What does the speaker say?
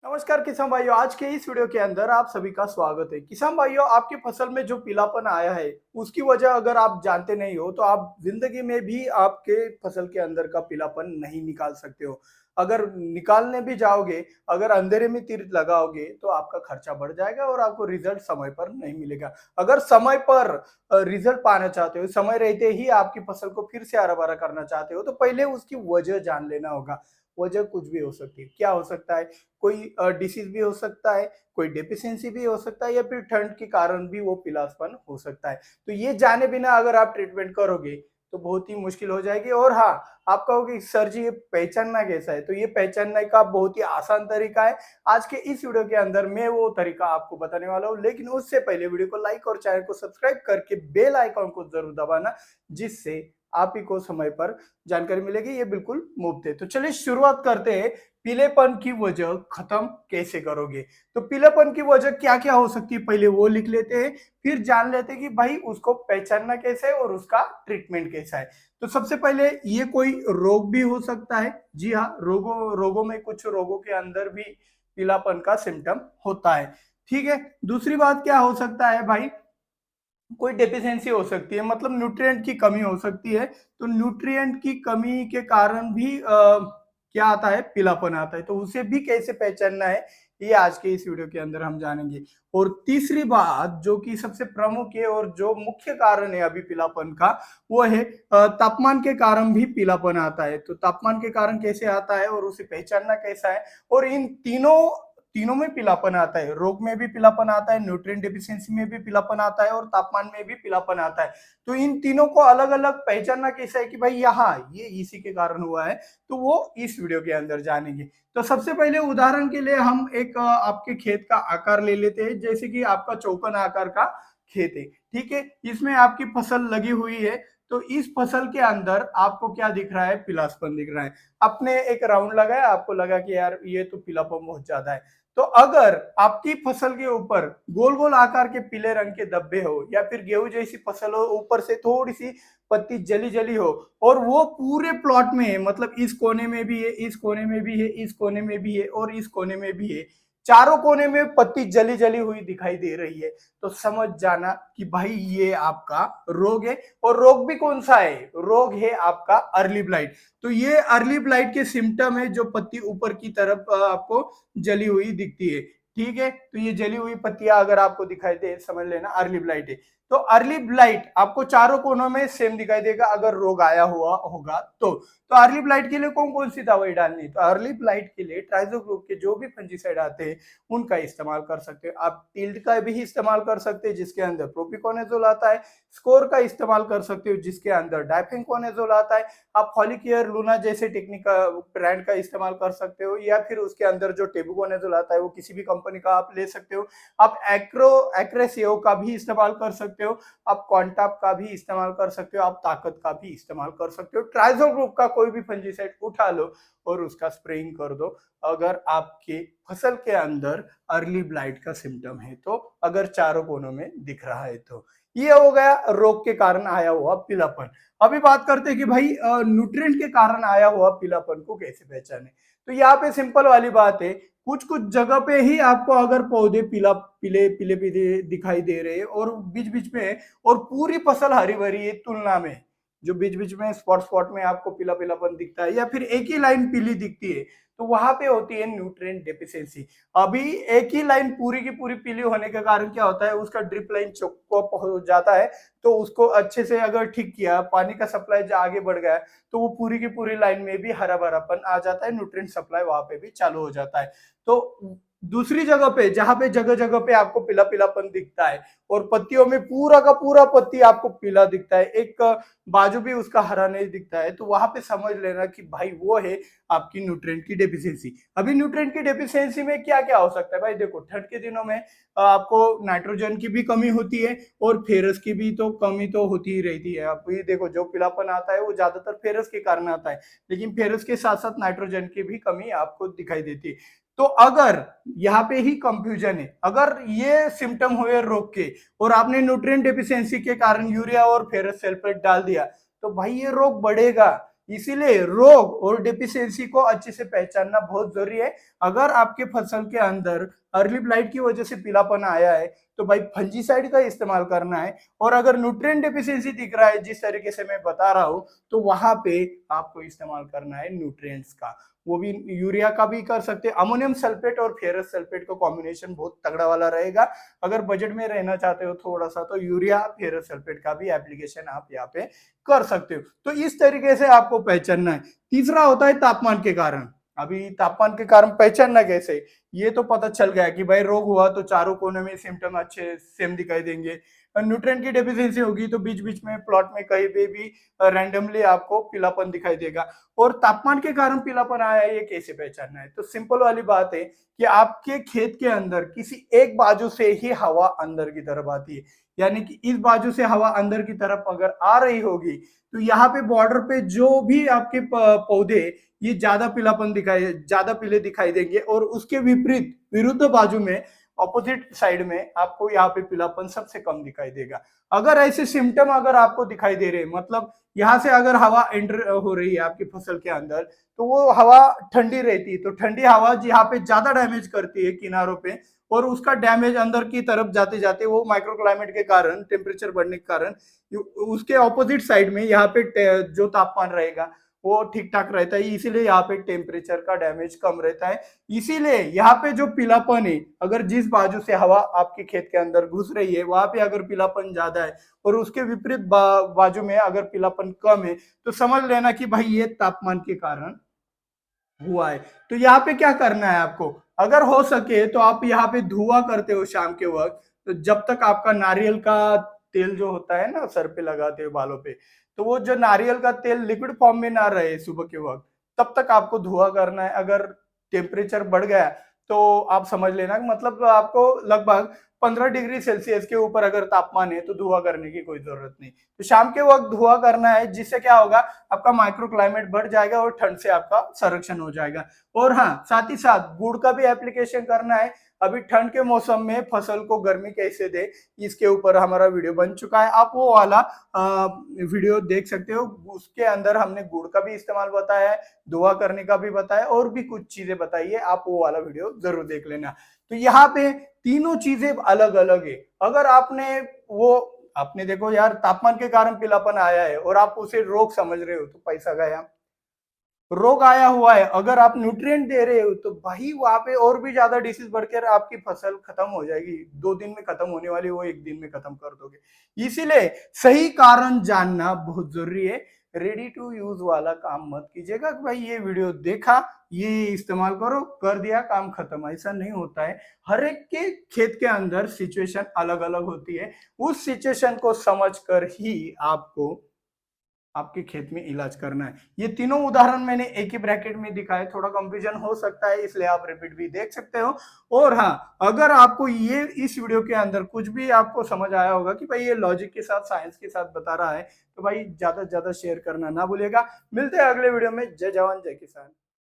नमस्कार किसान भाइयों, आज के इस वीडियो के अंदर आप सभी का स्वागत है। किसान भाइयों, आपकी फसल में जो पीलापन आया है उसकी वजह अगर आप जानते नहीं हो तो आप जिंदगी में भी आपके फसल के अंदर का पीलापन नहीं निकाल सकते हो। अगर निकालने भी जाओगे, अगर अंधेरे में तीर लगाओगे तो आपका खर्चा बढ़ जाएगा और आपको रिजल्ट समय पर नहीं मिलेगा। अगर समय पर रिजल्ट पाना चाहते हो, समय रहते ही आपकी फसल को फिर से हरा भरा करना चाहते हो, तो पहले उसकी वजह जान लेना होगा। वजह कुछ भी हो सकती है। क्या हो सकता है? कोई डिसीज भी हो सकता है, कोई डेफिशिएंसी भी हो सकता है, या फिर ठंड के कारण भी वो पीलापन हो सकता है। तो ये जाने बिना अगर आप ट्रीटमेंट करोगे तो बहुत ही मुश्किल हो जाएगी। और हाँ, आप कहोगे सर जी ये पहचानना कैसा है? तो ये पहचानने का बहुत ही आसान तरीका है। आज के इस वीडियो के अंदर मैं वो तरीका आपको बताने वाला हूँ, लेकिन उससे पहले वीडियो को लाइक और चैनल को सब्सक्राइब करके बेल आइकॉन को जरूर दबाना, जिससे आप ही को समय पर जानकारी मिलेगी। ये बिल्कुल मुफ्त है। तो चलिए शुरुआत करते हैं। पीलेपन की वजह खत्म कैसे करोगे? तो पीलेपन की वजह क्या क्या हो सकती है पहले वो लिख लेते हैं, फिर जान लेते हैं कि भाई उसको पहचानना कैसे है और उसका ट्रीटमेंट कैसा है। तो सबसे पहले ये कोई रोग भी हो सकता है। जी हाँ, रोगों रोगों में कुछ रोगों के अंदर भी पीलापन का सिम्टम होता है। ठीक है। दूसरी बात क्या हो सकता है भाई? कोई डेफिशिएंसी हो सकती है, मतलब न्यूट्रिएंट की कमी हो सकती है। तो न्यूट्रिएंट की कमी के कारण भी क्या आता है? पीलापन आता है। तो उसे भी कैसे पहचानना है, ये आज के इस वीडियो के अंदर हम जानेंगे। और तीसरी बात जो कि सबसे प्रमुख है और जो मुख्य कारण है अभी पीलापन का, वो है तापमान के कारण भी पीलापन आता है। तो तापमान के कारण कैसे आता है और उसे पहचानना कैसा है? और इन तीनों तीनों में पीलापन आता है। रोग में भी पीलापन आता है, न्यूट्रिएंट डेफिशिएंसी में भी पीलापन आता है और तापमान में भी पीलापन आता है। तो इन तीनों को अलग अलग पहचानना कैसा है कि भाई यहाँ ये इसी के कारण हुआ है, तो वो इस वीडियो के अंदर जानेंगे। तो सबसे पहले उदाहरण के लिए हम एक आपके खेत का आकार ले लेते हैं। जैसे कि आपका चौकोन आकार का खेत है, ठीक है, इसमें आपकी फसल लगी हुई है। तो इस फसल के अंदर आपको क्या दिख रहा है? पीलापन दिख रहा है। आपने एक राउंड लगाया, आपको लगा कि यार ये तो पीलापन बहुत ज्यादा है। तो अगर आपकी फसल के ऊपर गोल गोल आकार के पीले रंग के धब्बे हो, या फिर गेहूं जैसी फसल हो, ऊपर से थोड़ी सी पत्ती जली जली हो, और वो पूरे प्लॉट में है, मतलब इस कोने में भी है, इस कोने में भी है, इस कोने में भी है और इस कोने में भी है, चारों कोने में पत्ती जली जली हुई दिखाई दे रही है, तो समझ जाना कि भाई ये आपका रोग है। और रोग भी कौन सा है? रोग है आपका अर्ली ब्लाइट। तो ये अर्ली ब्लाइट के सिम्टम है, जो पत्ती ऊपर की तरफ आपको जली हुई दिखती है। ठीक है। तो ये जली हुई पत्तियां अगर आपको दिखाई दे, समझ लेना अर्ली ब्लाइट है। तो अर्ली ब्लाइट आपको चारों कोनों में सेम दिखाई देगा अगर रोग आया हुआ होगा तो अर्ली ब्लाइट के लिए कौन कौन सी दवाई डालनी है? तो अर्ली ब्लाइट के लिए ट्राइजोग्रुप के जो भी फंजीसाइड आते हैं उनका इस्तेमाल कर सकते हो आप। टिल्ड का भी इस्तेमाल कर सकते हैं जिसके अंदर प्रोपिकोनेजोल आता है। स्कोर का इस्तेमाल कर सकते हो जिसके अंदर डाइफेनकोनेजोल आता है। आप फॉलिकेयर लूना जैसे टेक्निक का ब्रांड का इस्तेमाल कर सकते हो, या फिर उसके अंदर जो टेबुकोनेजोल आता है वो किसी भी कंपनी का आप ले सकते हो। आप एक्रेसियो का भी इस्तेमाल कर सकते हो, आप क्वांटाप का भी इस्तेमाल कर सकते हो, आप ताकत का भी इस्तेमाल कर सकते हो। ट्राइजो ग्रुप का कोई भी फंजीसाइड उठा लो और उसका स्प्रेइंग कर दो अगर आपके फसल के अंदर अर्ली ब्लाइट का सिम्टम है, तो अगर चारों कोनों में दिख रहा है तो। ये हो गया रोग के कारण आया हुआ पीलापन। अभी बात करते हैं कि भाई न्यूट्रिएंट के कारण आया हुआ पीलापन को कैसे पहचाने। तो यहाँ पे सिंपल वाली बात है, कुछ कुछ जगह पे ही आपको अगर पौधे पीला पीले पीले पीले दिखाई दे रहे हैं और बीच बीच में, और पूरी फसल हरी भरी है, तुलना में जो बीच बीच में स्पॉट स्पॉट में आपको पीला पीलापन दिखता है, या फिर एक ही लाइन पीली दिखती है, तो वहां पे होती है न्यूट्रिएंट डेफिशिएंसी। अभी एक ही लाइन पूरी की पूरी पीली होने के कारण क्या होता है? उसका ड्रिप लाइन चौक हो जाता है। तो उसको अच्छे से अगर ठीक किया, पानी का सप्लाई आगे बढ़ गया, तो वो पूरी की पूरी लाइन में भी हरा भरापन आ जाता है, न्यूट्रिएंट सप्लाई वहां पे भी चालू हो जाता है। तो दूसरी जगह पे जहां पे जगह जगह पे आपको पीला पीलापन दिखता है और पत्तियों में पूरा का पूरा पत्ती आपको पीला दिखता है, एक बाजू भी उसका हरा नहीं दिखता है, तो वहां पे समझ लेना कि भाई वो है आपकी न्यूट्रिएंट की डेफिशिएंसी। अभी न्यूट्रिएंट की डेफिशिएंसी में क्या क्या हो सकता है भाई? देखो, ठंड के दिनों में आपको नाइट्रोजन की भी कमी होती है और फेरस की भी तो कमी तो होती ही रहती है। आप ये देखो, जो पीलापन आता है वो ज्यादातर फेरस के कारण आता है, लेकिन फेरस के साथ साथ नाइट्रोजन की भी कमी आपको दिखाई देती है। तो अगर यहाँ पे ही कंफ्यूजन है, अगर ये सिम्टम हुए रोग के और आपने न्यूट्रिएंट डेफिशिएंसी के कारण यूरिया और फेरस सल्फेट डाल दिया, तो भाई ये रोग बढ़ेगा। इसीलिए रोग और डेफिशिएंसी को अच्छे से पहचानना बहुत जरूरी है। अगर आपके फसल के अंदर अर्ली ब्लाइट की वजह से पीलापन आया है तो भाई फंजीसाइड का इस्तेमाल करना है। और अगर न्यूट्रिएंट डेफिशिएंसी दिख रहा है जिस तरीके से मैं बता रहा हूं, तो वहां पे आपको इस्तेमाल करना है न्यूट्रिएंट्स का। वो भी यूरिया का भी कर सकते हैं। अमोनियम सल्फेट और फेरस सल्फेट का कॉम्बिनेशन बहुत तगड़ा वाला रहेगा। अगर बजट में रहना चाहते हो थोड़ा सा, तो यूरिया फेरस सल्फेट का भी एप्लीकेशन आप यहाँ पे कर सकते हो। तो इस तरीके से आपको पहचानना है। तीसरा होता है तापमान के कारण। अभी तापमान के कारण पहचानना कैसे, ये तो पता चल गया कि भाई रोग हुआ तो चारों कोने में सिम्टम अच्छे सेम दिखाई देंगे। न्यूट्रिएंट की डेफिशिएंसी होगी तो बीच बीच में प्लॉट में कहीं पे भी रैंडमली आपको पीलापन दिखाई देगा। और तापमान के कारण पीलापन आया है, ये कैसे पहचानना है? तो सिंपल वाली बात है कि आपके खेत के अंदर किसी एक बाजू से ही हवा अंदर की तरफ आती है। यानी कि इस बाजू से हवा अंदर की तरफ अगर आ रही होगी तो यहाँ पे बॉर्डर पे जो भी आपके पौधे ये ज्यादा पीले दिखाई देंगे, और उसके विपरीत विरुद्ध बाजू में ऑपोजिट साइड में आपको यहाँ पे पीलापन सबसे कम दिखाई देगा। अगर ऐसे सिम्टम अगर आपको दिखाई दे रहे हैं, मतलब यहाँ से अगर हवा एंटर हो रही है आपकी फसल के अंदर, तो वो हवा ठंडी रहती है, तो ठंडी हवा यहाँ पे ज्यादा डैमेज करती है किनारों पे, और उसका डैमेज अंदर की तरफ जाते जाते वो माइक्रो क्लाइमेट के कारण, टेम्परेचर बढ़ने के कारण उसके ऑपोजिट साइड में यहाँ पे जो तापमान रहेगा वो ठीक ठाक रहता है। इसीलिए यहाँ पे टेम्परेचर का डैमेज कम रहता है। इसीलिए यहाँ पे जो पीलापन है, अगर जिस बाजू से हवा आपके खेत के अंदर घुस रही है वहां पे अगर पीलापन ज्यादा है और उसके विपरीत बाजू में अगर पीलापन कम है, तो समझ लेना कि भाई ये तापमान के कारण हुआ है। तो यहाँ पे क्या करना है आपको, अगर हो सके तो आप यहाँ पे धुआं करते हो शाम के वक्त, तो जब तक आपका नारियल का तेल जो होता है ना सर पे लगाते हो बालों पे, तो वो जो नारियल का तेल लिक्विड फॉर्म में ना रहे सुबह के वक्त, तब तक आपको धुआं करना है। अगर टेम्परेचर बढ़ गया तो आप समझ लेना, मतलब आपको लगभग 15 डिग्री सेल्सियस के ऊपर अगर तापमान है तो धुआं करने की कोई जरूरत नहीं। तो शाम के वक्त धुआं करना है, जिससे क्या होगा, आपका माइक्रो क्लाइमेट बढ़ जाएगा और ठंड से आपका संरक्षण हो जाएगा। और हाँ, साथ ही साथ गुड़ का भी एप्लीकेशन करना है। अभी ठंड के मौसम में फसल को गर्मी कैसे दे, इसके ऊपर हमारा वीडियो बन चुका है, आप वो वाला वीडियो देख सकते हो। उसके अंदर हमने गुड़ का भी इस्तेमाल बताया है, दुआ करने का भी बताया, और भी कुछ चीजें बताई है, आप वो वाला वीडियो जरूर देख लेना। तो यहाँ पे तीनों चीजें अलग अलग है। अगर आपने देखो यार, तापमान के कारण पीलापन आया है और आप उसे रोग समझ रहे हो तो पैसा गया। रोग आया हुआ है, अगर आप न्यूट्रिएंट दे रहे हो तो भाई वहां पे और भी ज्यादा डिसीज बढ़कर आपकी फसल खत्म हो जाएगी। 2 दिन में खत्म होने वाली वो 1 दिन में खत्म कर दोगे। इसीलिए सही कारण जानना बहुत जरूरी है। रेडी टू यूज वाला काम मत कीजिएगा कि भाई ये वीडियो देखा, ये इस्तेमाल करो, कर दिया, काम खत्म। ऐसा नहीं होता है। हर एक के खेत के अंदर सिचुएशन अलग अलग होती है। उस सिचुएशन को समझकर ही आपको आपके खेत में इलाज करना है। ये तीनों उदाहरण मैंने एक ही ब्रैकेट में दिखाए, थोड़ा कंफ्यूजन हो सकता है, इसलिए आप रिपीट भी देख सकते हो। और हाँ, अगर आपको ये इस वीडियो के अंदर कुछ भी आपको समझ आया होगा कि भाई ये लॉजिक के साथ, साइंस के साथ बता रहा है, तो भाई ज्यादा से ज्यादा शेयर करना ना भूलिएगा। मिलते हैं अगले वीडियो में। जय जवान जय किसान।